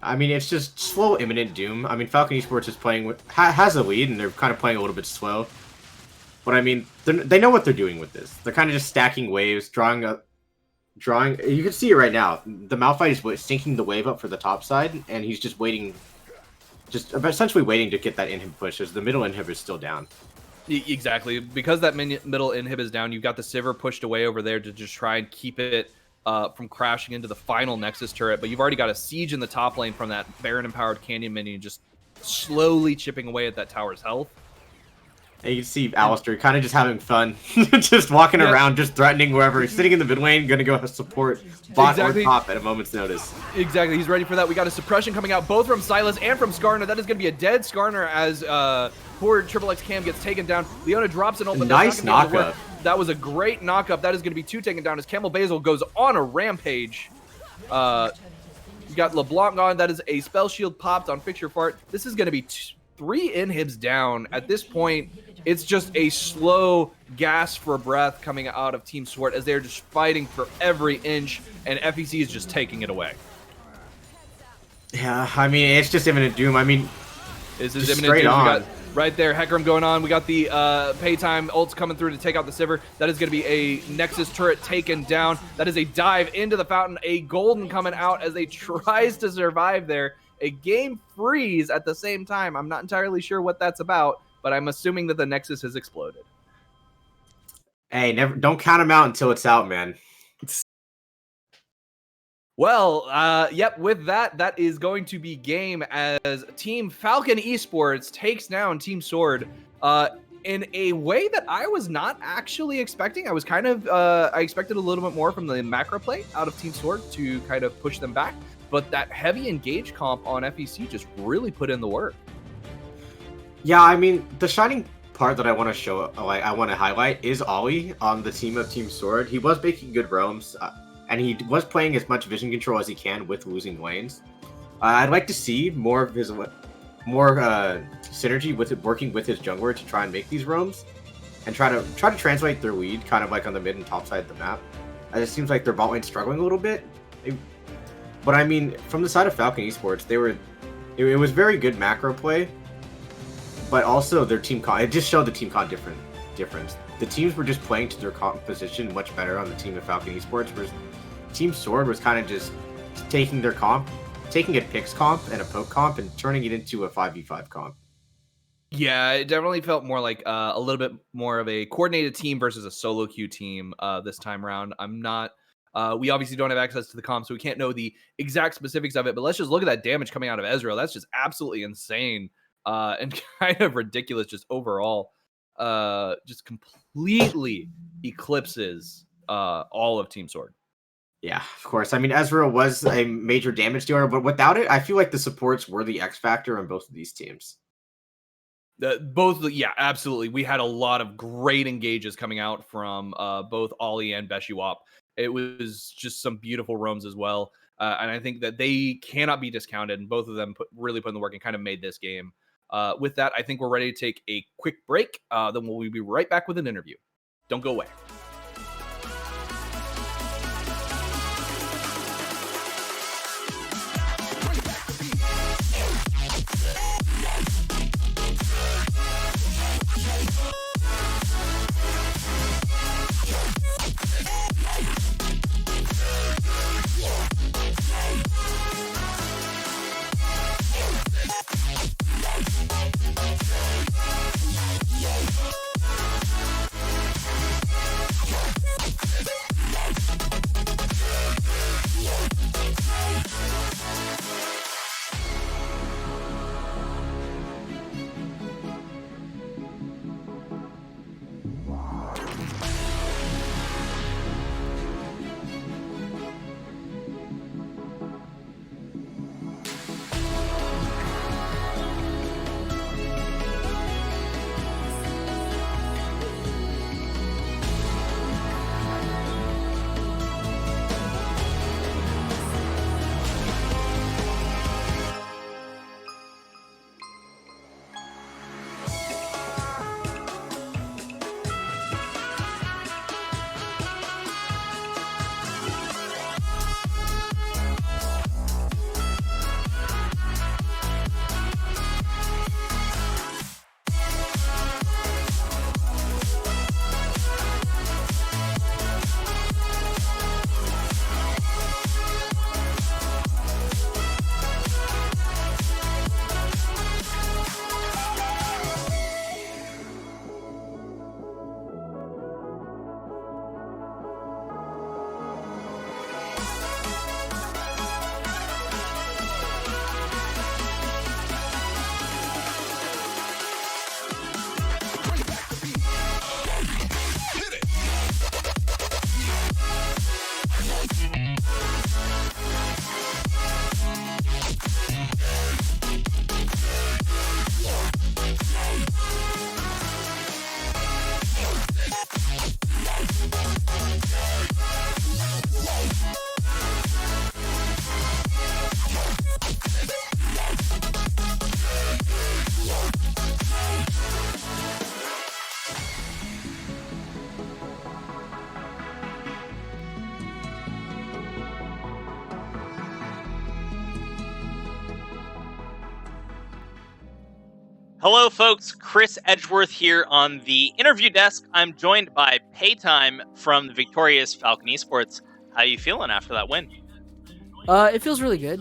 I mean, it's just slow, imminent doom. I mean, Falcon Esports is playing with has a lead, and they're kind of playing a little bit slow. But I mean, they know what they're doing with this. They're kind of just stacking waves, drawing. You can see it right now. The Malphite is sinking the wave up for the top side, and he's just waiting, just essentially waiting to get that inhib push, as the middle inhib is still down. Exactly, because that middle inhib is down. You've got the Sivir pushed away over there to just try and keep it from crashing into the final Nexus turret, but you've already got a siege in the top lane from that Baron-empowered Canyon minion just slowly chipping away at that tower's health. And you can see Alistair kind of just having fun, just walking around, just threatening wherever. He's sitting in the mid lane, going to go support bot or top at a moment's notice. Exactly, he's ready for that. We got a suppression coming out both from Silas and from Skarner. That is going to be a dead Skarner as poor XXX Cam gets taken down. Leona drops an ult, but nice knockup. That was a great knockup. That is going to be 2 taken down as Camel Basil goes on a rampage. You got LeBlanc on. That is a spell shield popped on Fix Your Fart. This is going to be 3 inhibs down. At this point, it's just a slow gasp for breath coming out of Team Sword as they're just fighting for every inch, and FEC is just taking it away. Yeah, I mean, it's just imminent doom. I mean, this is imminent doom. We got right there, Hecarim going on. We got the Paytime ults coming through to take out the Sivir. That is going to be a Nexus turret taken down. That is a dive into the fountain. A golden coming out as they tries to survive there. A game freeze at the same time. I'm not entirely sure what that's about, but I'm assuming that the Nexus has exploded. Hey, don't count them out until it's out, man. Well, yep, with that, that is going to be game as Team Falcon Esports takes down Team Sword in a way that I was not actually expecting. I was kind of, I expected a little bit more from the macro play out of Team Sword to kind of push them back, but that heavy engage comp on FEC just really put in the work. Yeah, I mean, the shining part that I want to show, like I want to highlight, is Ollie on the team of Team Sword. He was making good roams. And he was playing as much vision control as he can with losing lanes. I'd like to see more of his synergy with it, working with his jungler to try and make these roams, and try to translate their lead kind of like on the mid and top side of the map. As it seems like their bot lane's struggling a little bit. But I mean, from the side of Falcon Esports, it was very good macro play, but also their team con. It just showed the team con difference. The teams were just playing to their composition much better on the team of Falcon Esports, whereas Team Sword was kind of just taking their comp, taking a Pix comp and a poke comp and turning it into a 5v5 comp. Yeah, it definitely felt more like a little bit more of a coordinated team versus a solo queue team this time around. I'm not, we obviously don't have access to the comp, so we can't know the exact specifics of it, but let's just look at that damage coming out of Ezreal. That's just absolutely insane and kind of ridiculous just overall. Just completely eclipses all of Team Sword. Yeah, of course. I mean, Ezreal was a major damage dealer, but without it, I feel like the supports were the X factor on both of these teams. Yeah, absolutely. We had a lot of great engages coming out from both Ollie and Beshiwap. It was just some beautiful roams as well. And I think that they cannot be discounted, and both of them really put in the work and kind of made this game. With that, I think we're ready to take a quick break. Then we'll be right back with an interview. Don't go away. Hello, folks. Chris Edgeworth here on the interview desk. I'm joined by Paytime from the victorious Falcon Esports. How you feeling after that win? It feels really good.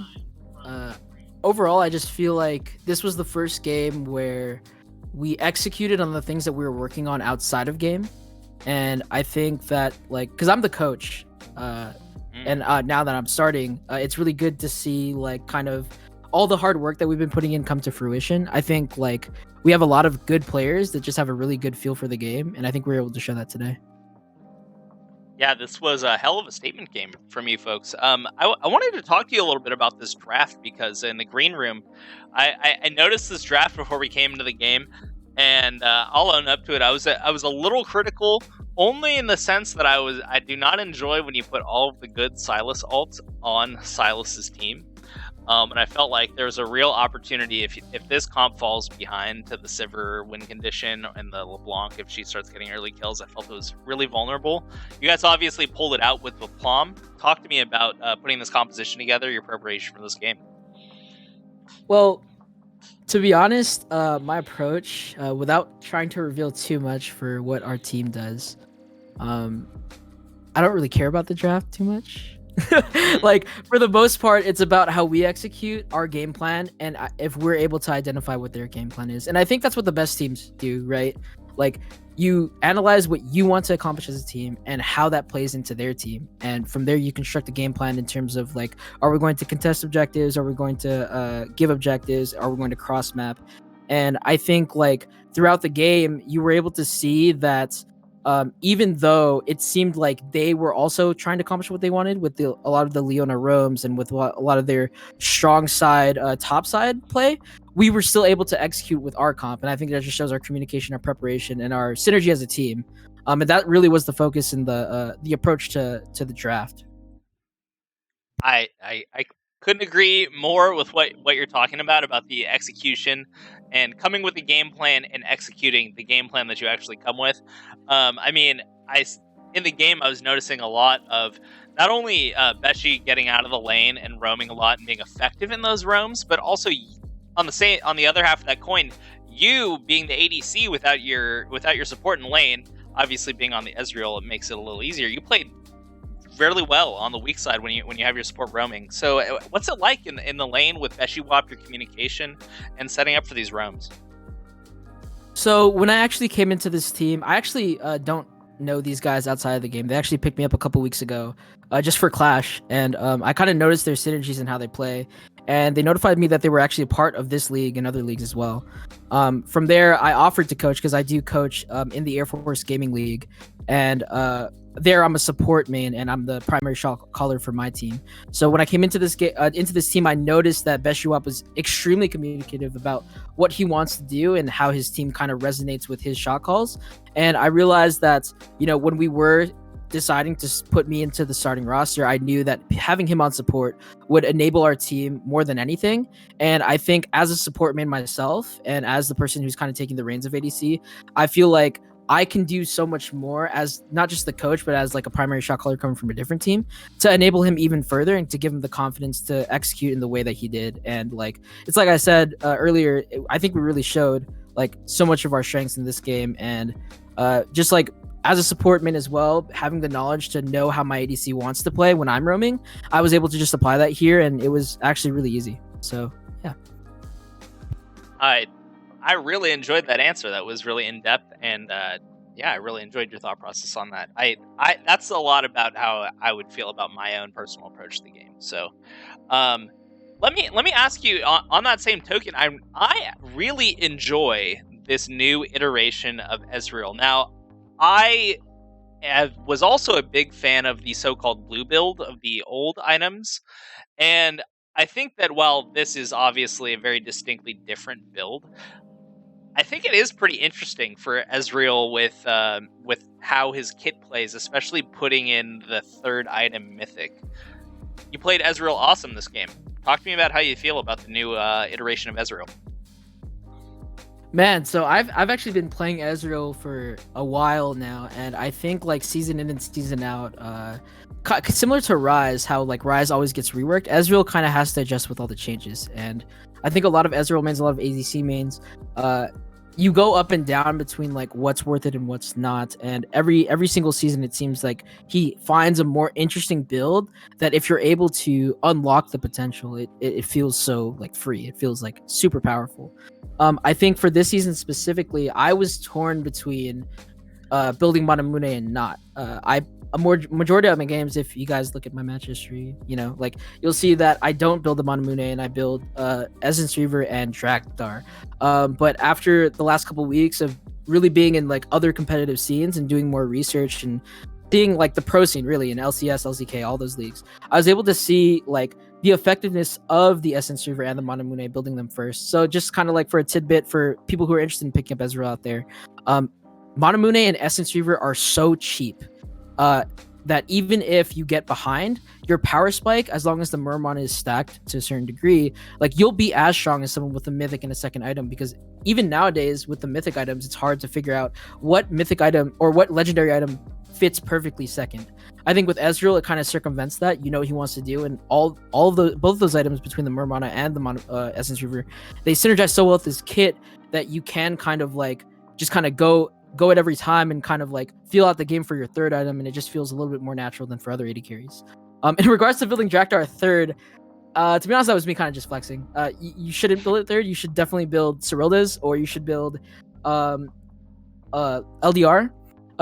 Overall, I just feel like this was the first game where we executed on the things that we were working on outside of game. And I think that, like, because I'm the coach, and now that I'm starting, it's really good to see, like, kind of all the hard work that we've been putting in come to fruition. I think, like, we have a lot of good players that just have a really good feel for the game, and I think we were able to show that today. Yeah, this was a hell of a statement game from you folks. I wanted to talk to you a little bit about this draft because in the green room, I noticed this draft before we came into the game, and I'll own up to it. I was a little critical, only in the sense that I do not enjoy when you put all of the good Silas alts on Silas's team. And I felt like there's a real opportunity if this comp falls behind to the Sivir win condition and the LeBlanc, if she starts getting early kills, I felt it was really vulnerable. You guys obviously pulled it out with the Plum. Talk to me about putting this composition together, your preparation for this game. Well, to be honest, my approach, without trying to reveal too much for what our team does, I don't really care about the draft too much. Like, for the most part, it's about how we execute our game plan and if we're able to identify what their game plan is. And I think that's what the best teams do, right? Like, you analyze what you want to accomplish as a team and how that plays into their team. And from there, you construct a game plan in terms of, like, are we going to contest objectives? Are we going to give objectives? Are we going to cross map? And I think, like, throughout the game, you were able to see that even though it seemed like they were also trying to accomplish what they wanted with a lot of the Leona roams and with a lot of their strong side, top side play, we were still able to execute with our comp. And I think that just shows our communication, our preparation, and our synergy as a team. And that really was the focus in the approach to the draft. I couldn't agree more with what you're talking about the execution and coming with a game plan and executing the game plan that you actually come with. I mean, in the game, I was noticing a lot of not only Beshi getting out of the lane and roaming a lot and being effective in those roams, but also on the other half of that coin, you being the ADC without your support in lane, obviously being on the Ezreal, it makes it a little easier. You played fairly well on the weak side when you have your support roaming. So what's it like in the lane with Beshiwap, your communication, and setting up for these roams? So when I actually came into this team, I actually don't know these guys outside of the game. They actually picked me up a couple weeks ago just for Clash, and I kind of noticed their synergies and how they play, and they notified me that they were actually a part of this league and other leagues as well. From there, I offered to coach because I do coach in the Air Force Gaming League, and there I'm a support main and I'm the primary shot caller for my team. So when I came into this team, I noticed that Beshiwap was extremely communicative about what he wants to do and how his team kind of resonates with his shot calls. And I realized that, you know, when we were deciding to put me into the starting roster, I knew that having him on support would enable our team more than anything. And I think as a support main myself and as the person who's kind of taking the reins of ADC, I feel like I can do so much more as not just the coach, but as like a primary shot caller coming from a different team to enable him even further and to give him the confidence to execute in the way that he did. And like, it's like I said earlier, I think we really showed like so much of our strengths in this game. And just like as a support man as well, having the knowledge to know how my ADC wants to play when I'm roaming, I was able to just apply that here and it was actually really easy. So yeah. I really enjoyed that answer. That was really in depth, and yeah, I really enjoyed your thought process on that. That's a lot about how I would feel about my own personal approach to the game. So, let me ask you on that same token. I really enjoy this new iteration of Ezreal. Now, I was also a big fan of the so-called blue build of the old items, and I think that while this is obviously a very distinctly different build, I think it is pretty interesting for Ezreal with how his kit plays, especially putting in the third item Mythic. You played Ezreal awesome this game. Talk to me about how you feel about the new iteration of Ezreal. Man, so I've actually been playing Ezreal for a while now, and I think like season in and season out, similar to Rise, how like Rise always gets reworked. Ezreal kind of has to adjust with all the changes, and I think a lot of Ezreal mains, a lot of ADC mains, you go up and down between like what's worth it and what's not. And every single season, it seems like he finds a more interesting build that if you're able to unlock the potential, it feels so like free. It feels like super powerful. I think for this season specifically, I was torn between building Manamune and not. Majority of my games, if you guys look at my match history, like you'll see that I don't build the Manamune and I build Essence Reaver and Drakthar. But after the last couple weeks of really being in like other competitive scenes and doing more research and seeing like the pro scene really in LCS, LCK, all those leagues, I was able to see like the effectiveness of the Essence Reaver and the Manamune, building them first. So just kind of like for a tidbit for people who are interested in picking up Ezreal out there, Manamune and Essence Reaver are so cheap that even if you get behind, your power spike, as long as the Murmon is stacked to a certain degree, like you'll be as strong as someone with a mythic and a second item, because even nowadays with the mythic items, it's hard to figure out what mythic item or what legendary item fits perfectly second. I think with Ezreal, it kind of circumvents that. You know what he wants to do, and all of both of those items between the Murmana and the Essence Reaver, they synergize so well with this kit that you can kind of like just kind of go it every time and kind of like feel out the game for your third item, and it just feels a little bit more natural than for other AD carries. In regards to building Drakthar third, to be honest, that was me kind of just flexing. You shouldn't build it third. You should definitely build Cyrilda's, or you should build LDR,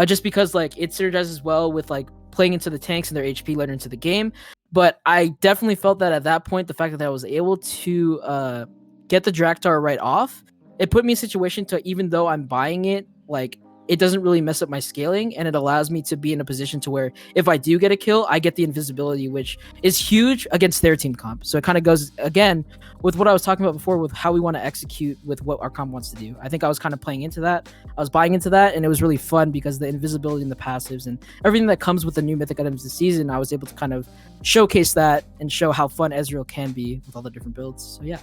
just because like it synergizes well with like playing into the tanks and their HP later into the game. But I definitely felt that at that point, the fact that I was able to get the Drakthar right off, it put me in a situation to, even though I'm buying it, like it doesn't really mess up my scaling, and it allows me to be in a position to where if I do get a kill, I get the invisibility, which is huge against their team comp. So it kind of goes again with what I was talking about before with how we want to execute with what our comp wants to do. I think I was kind of playing into that. I was buying into that, and it was really fun because the invisibility and the passives and everything that comes with the new mythic items this season, I was able to kind of showcase that and show how fun Ezreal can be with all the different builds. So yeah.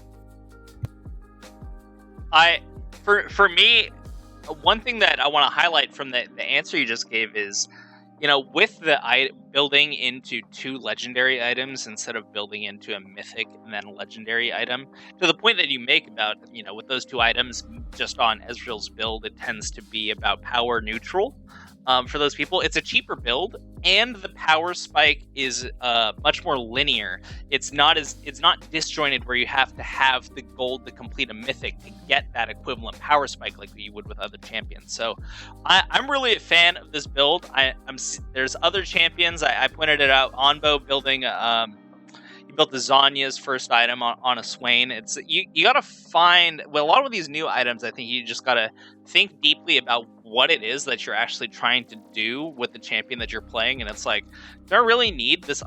For me, one thing that I want to highlight from the answer you just gave is, with the building into 2 legendary items instead of building into a mythic and then a legendary item, to the point that you make about, with those 2 items just on Ezreal's build, it tends to be about power neutral. For those people, it's a cheaper build, and the power spike is much more linear. It's not disjointed where you have to have the gold to complete a mythic to get that equivalent power spike like you would with other champions. So I'm really a fan of this build. There's other champions. I pointed it out. Onbo building he built the Zanya's first item on a Swain. It's you gotta find, well, a lot of these new items, I think you just gotta think deeply about what it is that you're actually trying to do with the champion that you're playing, and it's like, do I really need this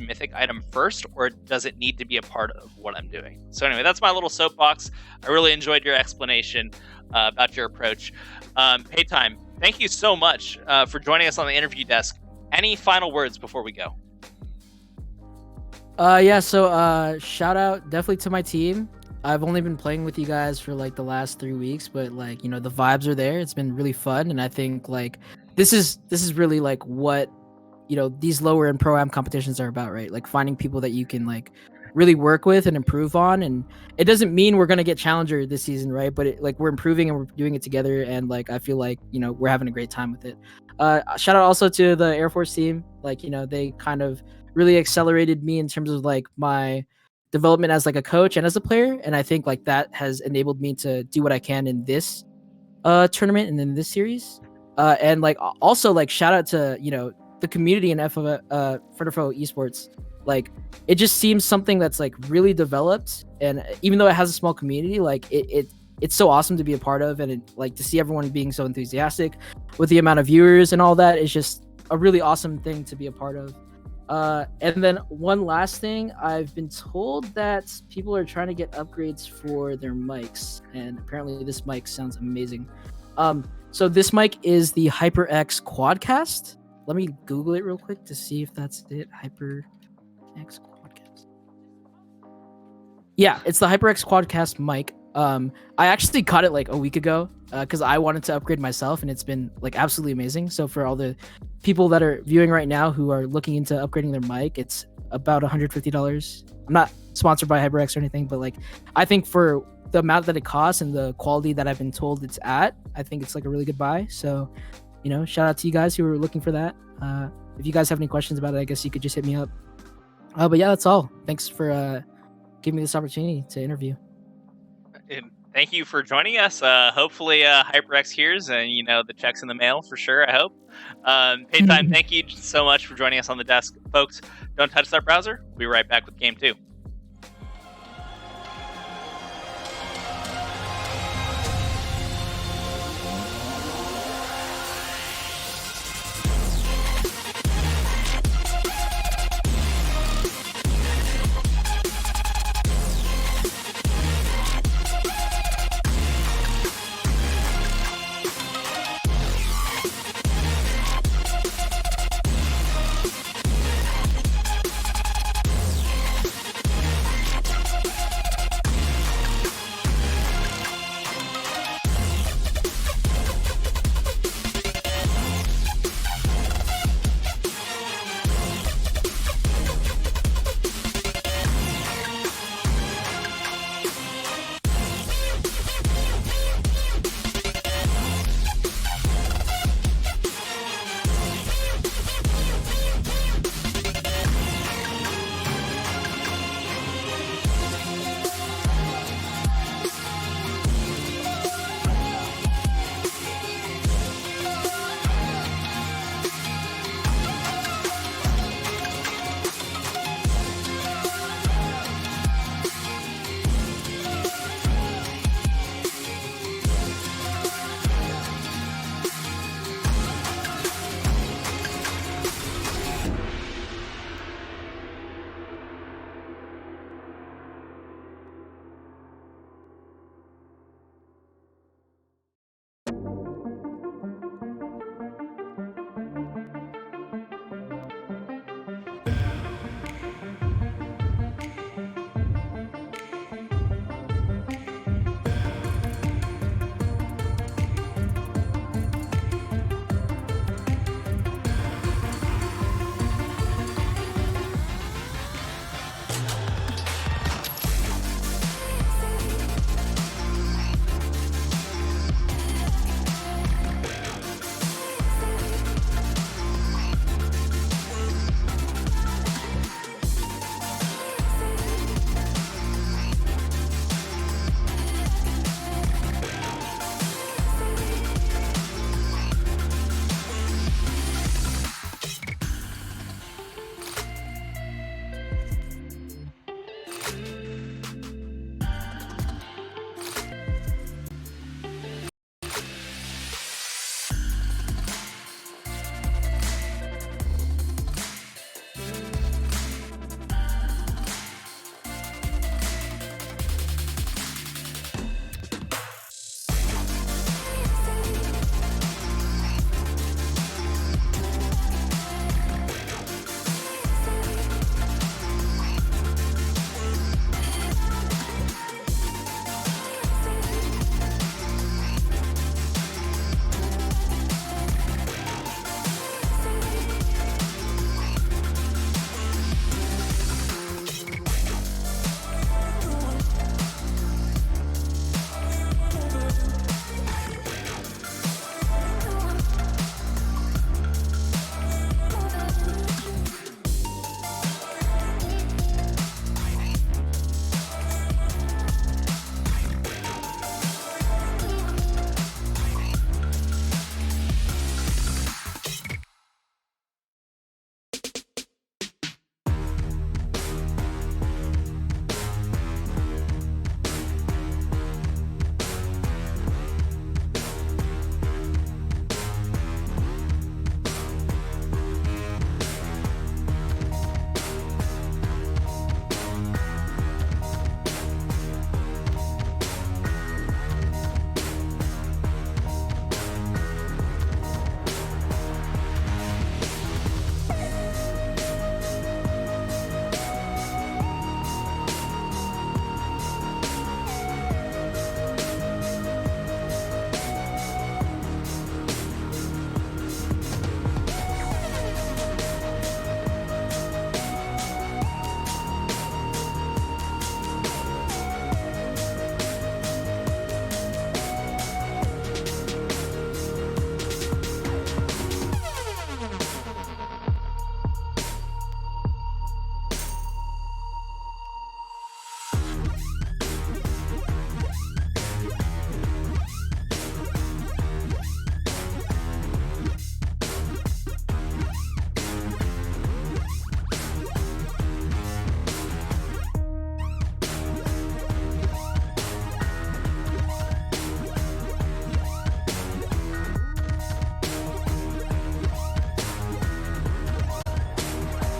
mythic item first, or does it need to be a part of what I'm doing? So anyway, that's my little soapbox. I really enjoyed your explanation about your approach. Paytime, thank you so much for joining us on the interview desk. Any final words before we go? So shout out definitely to my team. I've only been playing with you guys for like the last 3 weeks, but like, the vibes are there. It's been really fun, and I think like this is really like what these lower end pro-am competitions are about, right? Like finding people that you can like really work with and improve on. And it doesn't mean we're gonna get challenger this season, right? But like we're improving and we're doing it together, and like I feel like we're having a great time with it. Shout out also to the Air Force team. Like they kind of really accelerated me in terms of like my development as like a coach and as a player, and I think like that has enabled me to do what I can in this tournament and in this series. And like also like shout out to the community in Furtherfo esports. Like it just seems something that's like really developed, and even though it has a small community, like it's so awesome to be a part of, and like to see everyone being so enthusiastic with the amount of viewers and all that is just a really awesome thing to be a part of. And then one last thing, I've been told that people are trying to get upgrades for their mics, and apparently this mic sounds amazing. So this mic is the HyperX Quadcast. Let me Google it real quick to see if that's it. HyperX Quadcast. Yeah, it's the HyperX Quadcast mic. I actually caught it like a week ago because I wanted to upgrade myself, and it's been like absolutely amazing. So for all the people that are viewing right now who are looking into upgrading their mic, it's about $150. I'm not sponsored by HyperX or anything, but like I think for the amount that it costs and the quality that I've been told it's at, I think it's like a really good buy. So, shout out to you guys who are looking for that. If you guys have any questions about it, I guess you could just hit me up. But yeah, that's all. Thanks for giving me this opportunity to interview. And thank you for joining us. Hopefully, HyperX hears and the check's in the mail for sure. I hope. Paytime, thank you so much for joining us on the desk, folks. Don't touch that browser. We'll be right back with game 2.